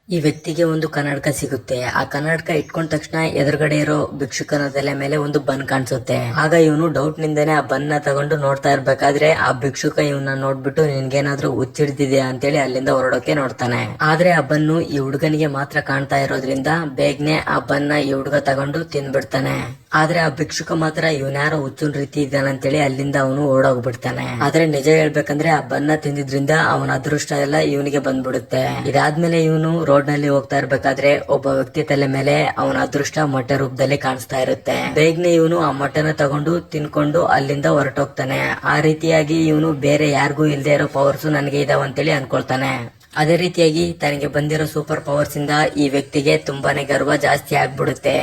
ಈ ವ್ಯಕ್ತಿಗೆ ಒಂದು ಕನ್ನಡಕ ಸಿಗುತ್ತೆ. ಆ ಕನ್ನಡಕ ಇಟ್ಕೊಂಡ ತಕ್ಷಣ ಎದುರುಗಡೆ ಇರೋ ಭಿಕ್ಷುಕನ ತಲೆ ಮೇಲೆ ಒಂದು ಬನ್ ಕಾಣಿಸುತ್ತೆ. ಆಗ ಇವನು ಡೌಟ್ ನಿಂದನೆ ಆ ಬನ್ನ ತಗೊಂಡು ನೋಡ್ತಾ ಇರ್ಬೇಕಾದ್ರೆ ಆ ಭಿಕ್ಷುಕ ಇವನ್ನ ನೋಡ್ಬಿಟ್ಟು ನಿನ್ಗೇನಾದ್ರೂ ಹುಚ್ಚಿಡ್ದಿದ್ಯಾ ಅಂತೇಳಿ ಅಲ್ಲಿಂದ ಹೊರಡೋಕೆ ನೋಡ್ತಾನೆ. ಆದ್ರೆ ಆ ಬನ್ನು ಈ ಹುಡುಗನಿಗೆ ಮಾತ್ರ ಕಾಣ್ತಾ ಇರೋದ್ರಿಂದ ಬೇಗನೆ ಆ ಬನ್ನ ಈ ಹುಡುಗ ತಗೊಂಡು ತಿನ್ಬಿಡ್ತಾನೆ. ಆದ್ರೆ ಆ ಭಿಕ್ಷುಕ ಮಾತ್ರ ಇವನ್ಯಾರೋ ಹುಚ್ಚುನ್ ರೀತಿ ಇದ್ದಾನಂತೇಳಿ ಅಲ್ಲಿಂದ ಅವನು ಓಡೋಗ್ಬಿಡ್ತಾನೆ. ಆದ್ರೆ ನಿಜ ಹೇಳ್ಬೇಕಂದ್ರೆ ಆ ಬನ್ನ ತಿಂದಿದ್ರಿಂದ ಅವನ ಅದೃಷ್ಟ ಎಲ್ಲ ಇವನಿಗೆ ಬಂದ್ಬಿಡುತ್ತೆ. ಇದಾದ್ಮೇಲೆ ಇವನು ರೋಡ್ ನಲ್ಲಿ ಹೋಗ್ತಾ ಇರ್ಬೇಕಾದ್ರೆ ಒಬ್ಬ ವ್ಯಕ್ತಿ ತಲೆ ಮೇಲೆ ಅವನ ಅದೃಷ್ಟ ಮೊಟ್ಟೆ ರೂಪದಲ್ಲಿ ಕಾಣಿಸ್ತಾ ಇರುತ್ತೆ. ಬೇಗನೆ ಇವನು ಆ ಮೊಟ್ಟೆನ ತಗೊಂಡು ತಿನ್ಕೊಂಡು ಅಲ್ಲಿಂದ ಹೊರಟೋಗ್ತಾನೆ. ಆ ರೀತಿಯಾಗಿ ಇವನು ಬೇರೆ ಯಾರಿಗೂ ಇಲ್ದೇ ಇರೋ ಪವರ್ಸ್ ನನಗೆ ಇದಾವಂತೇಳಿ ಅನ್ಕೊಳ್ತಾನೆ. ಅದೇ ರೀತಿಯಾಗಿ ತನಗೆ ಬಂದಿರೋ ಸೂಪರ್ ಪವರ್ಸ್ ಇಂದ ಈ ವ್ಯಕ್ತಿಗೆ ತುಂಬಾನೇ ಗರ್ವ ಜಾಸ್ತಿ ಆಗ್ಬಿಡುತ್ತೆ.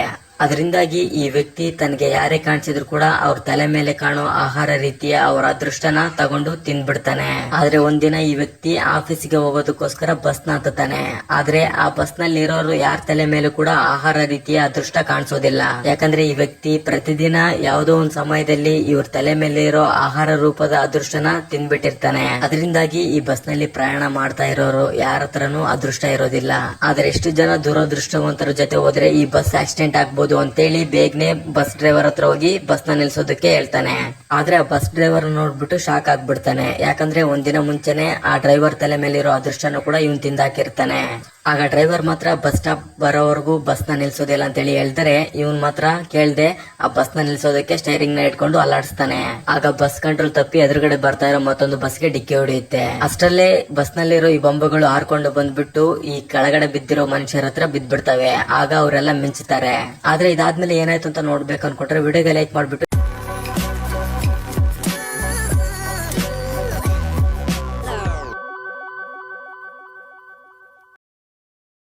ಅದರಿಂದಾಗಿ ಈ ವ್ಯಕ್ತಿ ತನಗೆ ಯಾರೇ ಕಾಣಿಸಿದ್ರು ಕೂಡ ಅವ್ರ ತಲೆ ಮೇಲೆ ಕಾಣೋ ಆಹಾರ ರೀತಿಯ ಅವರ ಅದೃಷ್ಟನ ತಗೊಂಡು ತಿನ್ಬಿಡ್ತಾನೆ. ಆದ್ರೆ ಒಂದಿನ ಈ ವ್ಯಕ್ತಿ ಆಫೀಸ್ಗೆ ಹೋಗೋದಕ್ಕೋಸ್ಕರ ಬಸ್ ನ ಹತ್ತಾನೆ. ಆದ್ರೆ ಆ ಬಸ್ ನಲ್ಲಿ ಇರೋರು ಯಾರ ತಲೆ ಮೇಲೂ ಕೂಡ ಆಹಾರ ರೀತಿಯ ಅದೃಷ್ಟ ಕಾಣಿಸೋದಿಲ್ಲ. ಯಾಕಂದ್ರೆ ಈ ವ್ಯಕ್ತಿ ಪ್ರತಿದಿನ ಯಾವುದೋ ಒಂದ್ ಸಮಯದಲ್ಲಿ ಇವ್ರ ತಲೆ ಮೇಲೆ ಇರೋ ಆಹಾರ ರೂಪದ ಅದೃಷ್ಟನ ತಿನ್ಬಿಟ್ಟಿರ್ತಾನೆ. ಅದರಿಂದಾಗಿ ಈ ಬಸ್ ನಲ್ಲಿ ಪ್ರಯಾಣ ಮಾಡ್ತಾ ಇರೋರು ಯಾರ ಹತ್ರನೂ ಅದೃಷ್ಟ ಇರೋದಿಲ್ಲ. ಆದ್ರೆ ಎಷ್ಟು ಜನ ದುರದೃಷ್ಟವಂತರ ಜೊತೆ ಹೋದ್ರೆ ಈ ಬಸ್ ಆಕ್ಸಿಡೆಂಟ್ ಆಗ್ಬೋದು ಅಂತೇಳಿ ಬೇಗನೆ ಬಸ್ ಡ್ರೈವರ್ ಹತ್ರ ಹೋಗಿ ಬಸ್ ನ ನಿಲ್ಸೋದಕ್ಕೆ ಹೇಳ್ತಾನೆ. ಆದ್ರೆ ಆ ಬಸ್ ಡ್ರೈವರ್ ನೋಡ್ಬಿಟ್ಟು ಶಾಕ್ ಆಗ್ಬಿಡ್ತಾನೆ. ಯಾಕಂದ್ರೆ ಒಂದಿನ ಮುಂಚೆನೆ ಆ ಡ್ರೈವರ್ ತಲೆ ಮೇಲೆ ಇರೋ ಅದೃಷ್ಟನು ಕೂಡ ಇವನ್ ತಿಂದಾಕಿರ್ತಾನೆ. ಆಗ ಡ್ರೈವರ್ ಮಾತ್ರ ಬಸ್ ಸ್ಟಾಪ್ ಬರೋವರೆಗೂ ಬಸ್ ನ ನಿಲ್ಸೋದಿಲ್ಲ ಅಂತೇಳಿ ಹೇಳ್ತಾರೆ. ಇವನ್ ಮಾತ್ರ ಕೇಳ್ದೆ ಆ ಬಸ್ ನ ನಿಲ್ಸೋದಕ್ಕೆ ಸ್ಟೈರಿಂಗ್ ನ ಇಟ್ಕೊಂಡು ಅಲ್ಲಾಡಿಸ್ತಾನೆ. ಆಗ ಬಸ್ ಕಂಟ್ರೋಲ್ ತಪ್ಪಿ ಎದುರುಗಡೆ ಬರ್ತಾ ಇರೋ ಮತ್ತೊಂದು ಬಸ್ಗೆ ಡಿಕ್ಕಿ ಹೊಡೆಯುತ್ತೆ. ಅಷ್ಟರಲ್ಲೇ ಬಸ್ ನಲ್ಲಿರೋ ಈ ಬೊಂಬೆಗಳು ಹಾರ್ಕೊಂಡು ಬಂದ್ಬಿಟ್ಟು ಈ ಕೆಳಗಡೆ ಬಿದ್ದಿರೋ ಮನುಷ್ಯರ ಹತ್ರ ಬಿದ್ದ್ಬಿಡ್ತವೆ. ಆಗ ಅವರೆಲ್ಲ ಮಿಂಚುತ್ತಾರೆ. ಆದ್ರೆ ಇದಾದ್ಮೇಲೆ ಏನಾಯ್ತು ಅಂತ ನೋಡ್ಬೇಕು ಅನ್ಕೊಂಡ್ರೆ ವಿಡಿಯೋಗೆ ಲೈಕ್ ಮಾಡ್ಬಿಟ್ಟು